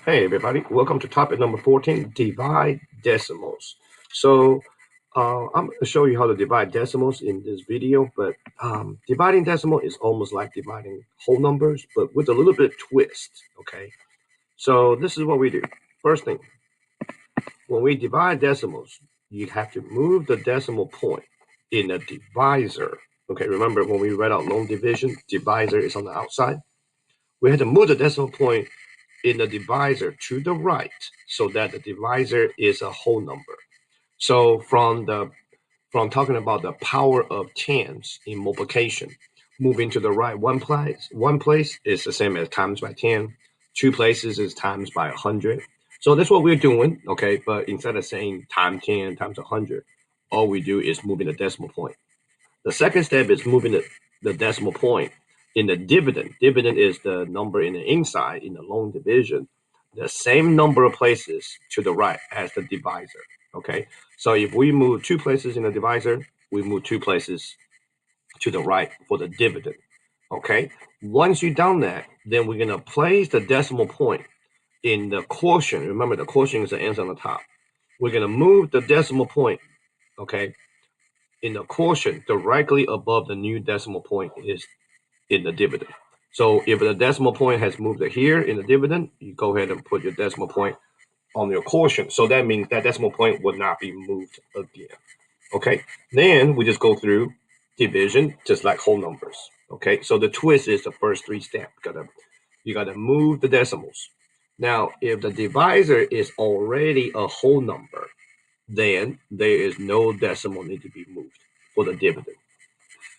Hey everybody, welcome to topic number 14, divide decimals. So I'm going to show you how to divide decimals in this video, but dividing decimal is almost like dividing whole numbers, but with a little bit twist, okay? So this is what we do. First thing, when we divide decimals, you have to move the decimal point in the divisor. Okay, remember when we read out long division, divisor is on the outside. We had to move the decimal point in the divisor to the right so that the divisor is a whole number. So from talking about the power of tens in multiplication, moving to the right one place is the same as times by 10. Two places is times by 100. So that's what we're doing, okay? But instead of saying times 10 times 100, all we do is moving the decimal point. The second step is moving the decimal point in the dividend. Dividend is the number in the inside in the long division, the same number of places to the right as the divisor. Okay, so if we move two places in the divisor, we move two places to the right for the dividend. Okay, once you've done that, then we're going to place the decimal point in the quotient. Remember, the quotient is the answer on the top. We're going to move the decimal point, okay, in the quotient directly above the new decimal point is in the dividend. So if the decimal point has moved here in the dividend, you go ahead and put your decimal point on your quotient. So that means that decimal point will not be moved again. Okay, then we just go through division just like whole numbers. Okay, so the twist is the first three steps. You gotta move the decimals. Now, if the divisor is already a whole number, then there is no decimal need to be moved for the dividend.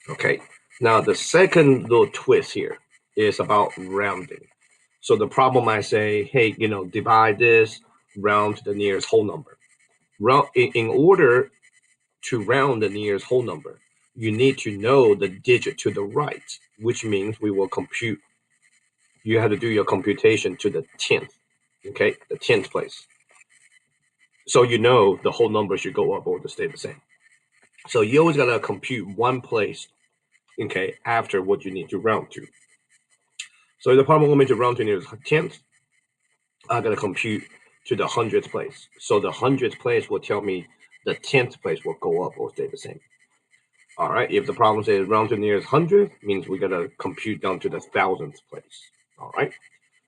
Okay, now the second little twist here is about rounding. So the problem I say, hey, divide this, round to the nearest whole number. In order to round the nearest whole number, you need to know the digit to the right, which means we will compute. You have to do your computation to the 10th, okay, the 10th place. So the whole number should go up or to stay the same. So you always got to compute one place, okay, after what you need to round to. So the problem want me to round to near 10th, I got to compute to the 100th place. So the 100th place will tell me the 10th place will go up or stay the same. All right, if the problem says round to nearest 100, means we got to compute down to the 1000th place. All right,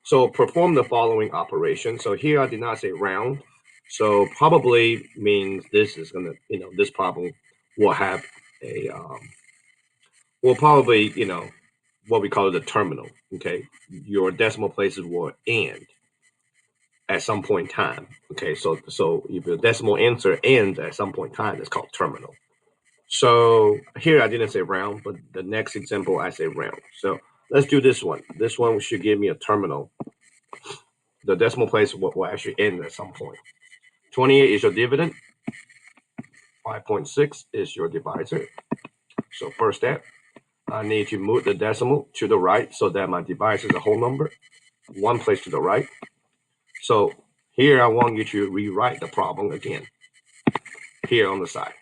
so perform the following operation. So here I did not say round. So probably means this is going to, this problem will have a, will probably, what we call it a terminal, okay? Your decimal places will end at some point in time, okay? So if the decimal answer ends at some point in time, it's called terminal. So here I didn't say round, but the next example I say round. So let's do this one. This one should give me a terminal. The decimal place will actually end at some point. 28 is your dividend. 5.6 is your divisor. So first step, I need to move the decimal to the right so that my divisor is a whole number. One place to the right. So here I want you to rewrite the problem again. Here on the side.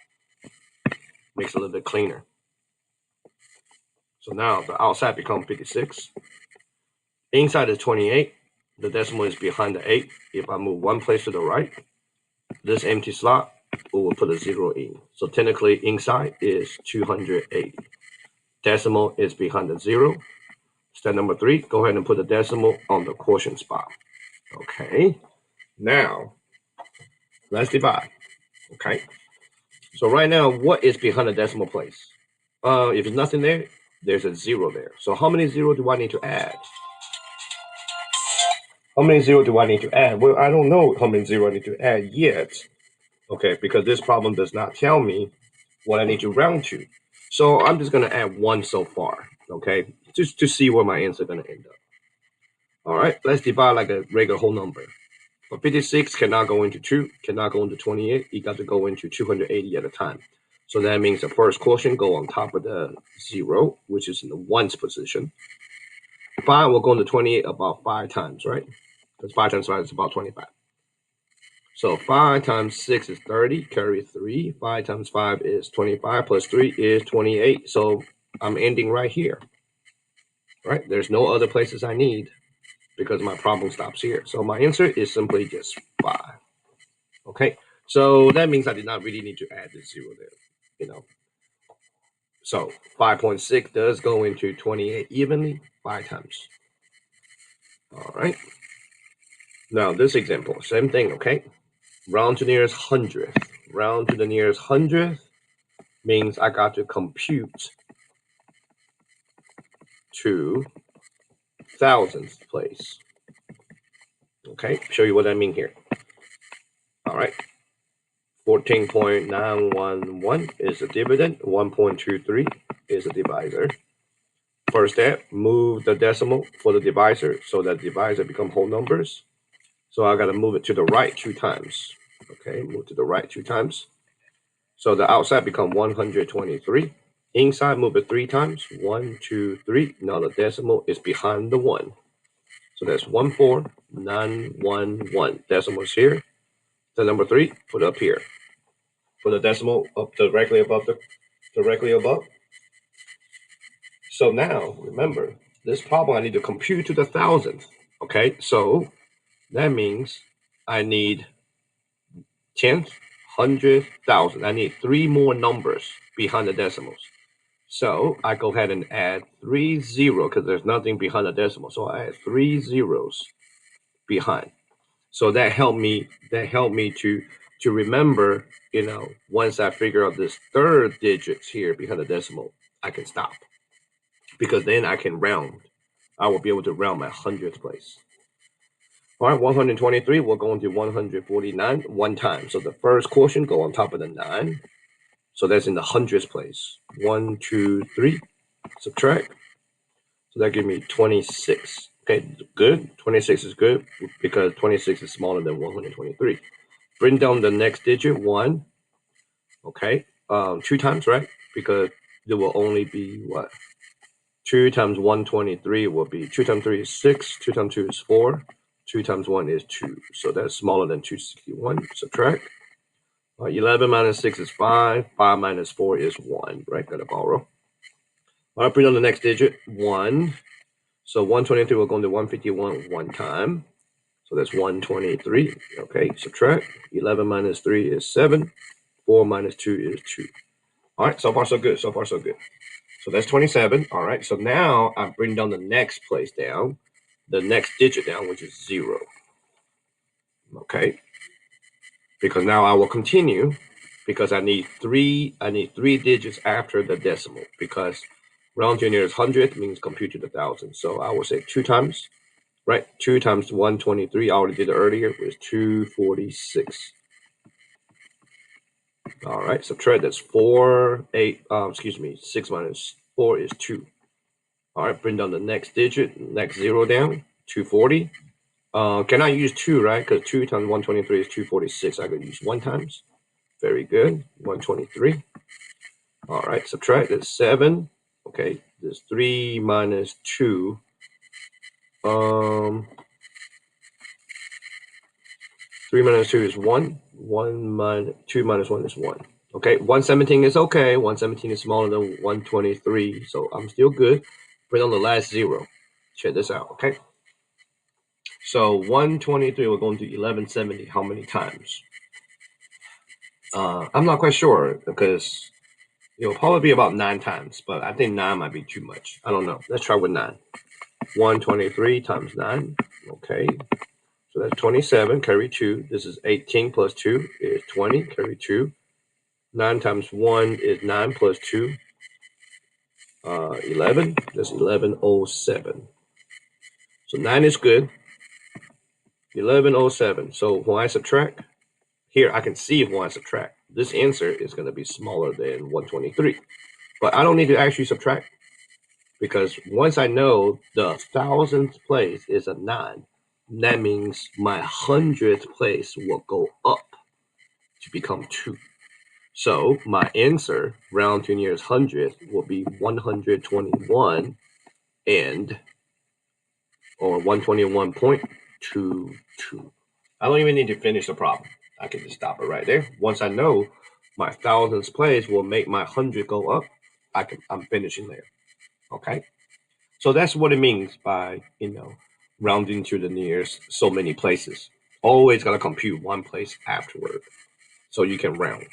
Makes it a little bit cleaner. So now the outside becomes 56. Inside is 28. The decimal is behind the 8. If I move one place to the right, this empty slot, we will put a 0 in. So technically inside is 280. Decimal is behind the 0. Step number 3, go ahead and put the decimal on the quotient spot. Okay, now let's divide. Okay, so right now, what is behind the decimal place? If there's nothing there, there's a 0 there. So how many 0 do I need to add? How many 0 do I need to add? Well, I don't know how many 0 I need to add yet. Okay, because this problem does not tell me what I need to round to. So I'm just going to add 1 so far, okay, just to see where my answer is going to end up. All right, let's divide like a regular whole number. But 56 cannot go into 2, cannot go into 28. You got to go into 280 at a time. So that means the first quotient go on top of the 0, which is in the ones position. 5 will go into 28 about 5 times, right? Because 5 times 5 is about 25. So 5 times 6 is 30, carry 3. 5 times 5 is 25, plus 3 is 28. So I'm ending right here, right? There's no other places I need because my problem stops here. So my answer is simply just 5. Okay, so that means I did not really need to add the 0 there, So 5.6 does go into 28 evenly 5 times. All right. Now this example, same thing, okay? Round to nearest hundredth. Round to the nearest hundredth means I got to compute to thousandth place. Okay, show you what I mean here. All right. 14.911 is a dividend. 1.23 is a divisor. First step, move the decimal for the divisor so that divisor become whole numbers. So I got to move it to the right 2 times. Okay, move to the right 2 times. So the outside become 123. Inside, move it 3 times. 1, 2, 3. Now the decimal is behind the 1. So that's 14911. Decimals here. The number 3, put up here. Put the decimal up directly above. So now, remember, this problem I need to compute to the thousandth. Okay, so that means I need 10th, 100th, 1,000. I need 3 more numbers behind the decimals. So I go ahead and add 3 zeros because there's nothing behind the decimal. So I add 3 zeros behind. So that helped me to remember, once I figure out this third digits here behind the decimal, I can stop. Because then I can round. I will be able to round my 100th place. All right, 123 will go into 149 one time. So the first quotient go on top of the 9. So that's in the 100th place. 1, 2, 3, subtract. So that gives me 26. Okay, good. 26 is good because 26 is smaller than 123. Bring down the next digit, 1. Okay, 2 times, right? Because there will only be what? 2 times 123 will be 2 times 3 is 6, 2 times 2 is 4, 2 times 1 is 2. So that's smaller than 261. Subtract. 11 minus 6 is 5. 5 minus 4 is 1. Right? Gotta borrow. I'll bring on the next digit, 1. So 123 will go into 151 one time. So that's 123. Okay, subtract. 11 minus 3 is 7. 4 minus 2 is 2. All right, so far so good. So far so good. So that's 27. All right, so now I bring down the next place down, the next digit down, which is 0. Okay, because now I will continue because I need three digits after the decimal because round to nearest 100th means compute to the 1,000. So I will say 2 times, right? 2 times 123, I already did it earlier, was 246. All right, subtract, that's 6 minus 4 is 2. All right, bring down the next digit, next 0 down, 240. Can I use 2, right? Because 2 times 123 is 246. I could use 1 times. Very good. 123. All right, subtract, that's 7. Okay, there's 3 minus 2. 3 minus 2 is 1. 2 minus 1 is 1. Okay, 117 is okay. 117 is smaller than 123, so I'm still good. Bring on the last 0. Check this out, okay? So 123, we're going to 1170 how many times? I'm not quite sure because it'll probably be about 9 times, but I think 9 might be too much. I don't know. Let's try with 9. 123 times 9. Okay. So that's 27, carry 2. This is 18 plus 2 is 20, carry 2. 9 times 1 is 9 plus 2. 11. That's 1107. So 9 is good. 1107. So when I subtract, here I can see when I subtract. This answer is going to be smaller than 123. But I don't need to actually subtract because once I know the 1,000th place is a 9, that means my 100th place will go up to become 2. So my answer, round to nearest 100th, will be 121 or 121.22. I don't even need to finish the problem. I can just stop it right there. Once I know my 1,000th place will make my 100 go up, I'm finishing there. Okay. So that's what it means by, rounding to the nearest so many places. Always got to compute one place afterward so you can round.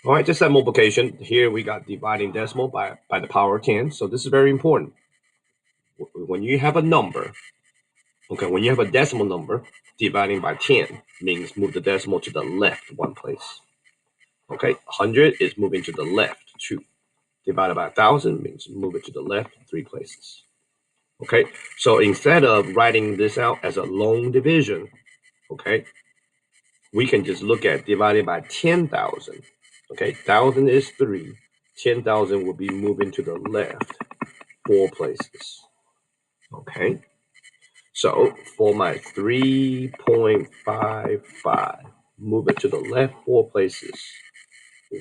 All right, just that multiplication. Here we got dividing decimal by the power of 10. So this is very important. When you have a number, okay, when you have a decimal number, dividing by 10 means move the decimal to the left one place. Okay, 100 is moving to the left 2. Divided by 1,000 means move it to the left 3 places. Okay, so instead of writing this out as a long division, okay, we can just look at divided by 10,000. Okay, 1,000 is 3. 10,000 will be moving to the left 4 places. Okay, so for my 3.55, move it to the left 4 places.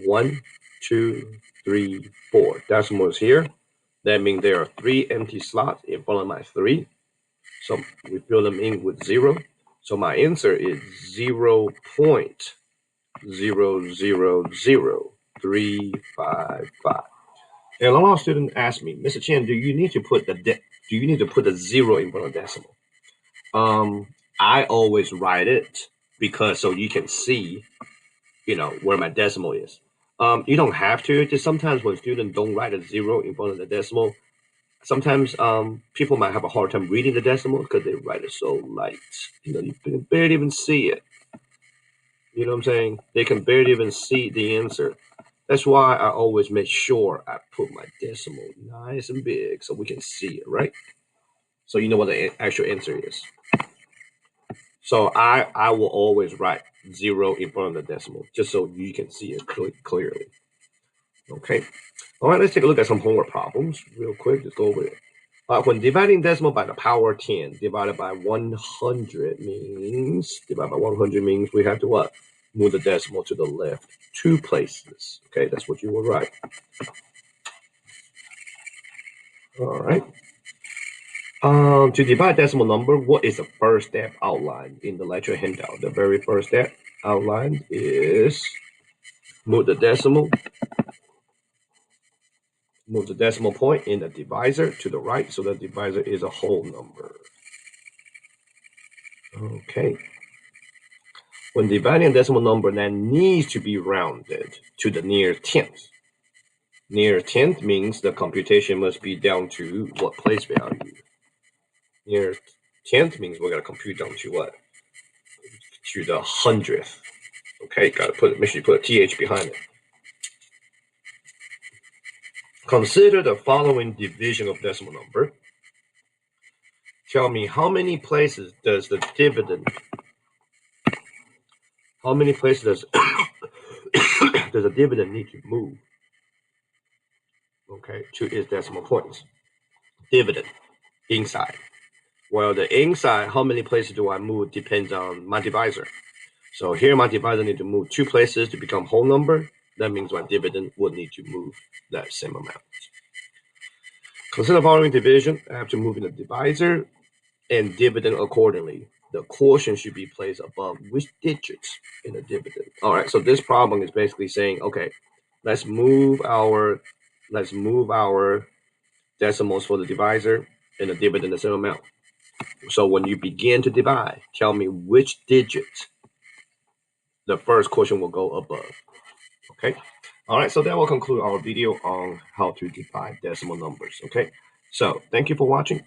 1, 2, 3, 4. Decimal is here. That means there are 3 empty slots in front of my 3. So we fill them in with 0. So my answer is 0.000355. And a lot of students ask me, Mr. Chen, do you need to put the 0 in front of decimal? I always write it because so you can see, where my decimal is. You don't have to. Just sometimes when students don't write a 0 in front of the decimal, sometimes people might have a hard time reading the decimal because they write it so light. You can barely even see it. You know what I'm saying? They can barely even see the answer. That's why I always make sure I put my decimal nice and big so we can see it, right? So you know what the actual answer is. So I will always write 0 in front of the decimal just so you can see it clearly. Okay. All right, let's take a look at some homework problems real quick. Just go over it. When dividing decimal by the power of 10 divided by 100 means we have to what? Move the decimal to the left 2 places. Okay, that's what you will write. All right. To divide decimal number, what is the first step outlined in the lecture handout? The very first step outlined is move the decimal point in the divisor to the right, so the divisor is a whole number. Okay. When dividing a decimal number, that needs to be rounded to the near 10th. Near 10th means the computation must be down to what place value? Near 10th means we're going to compute down to what? To the 100th. Okay, make sure you put a TH behind it. Consider the following division of decimal number. Tell me how many places does the dividend does the dividend need to move? Okay, to its decimal points. Dividend inside. Well, the inside, how many places do I move depends on my divisor. So here my divisor need to move 2 places to become whole number. That means my dividend would need to move that same amount. Consider the following division after moving the divisor and dividend accordingly. The quotient should be placed above which digits in the dividend. All right, so this problem is basically saying, okay, let's move our decimals for the divisor and the dividend the same amount. So when you begin to divide, tell me which digit the first quotient will go above. Okay. All right. So that will conclude our video on how to divide decimal numbers. Okay. So thank you for watching.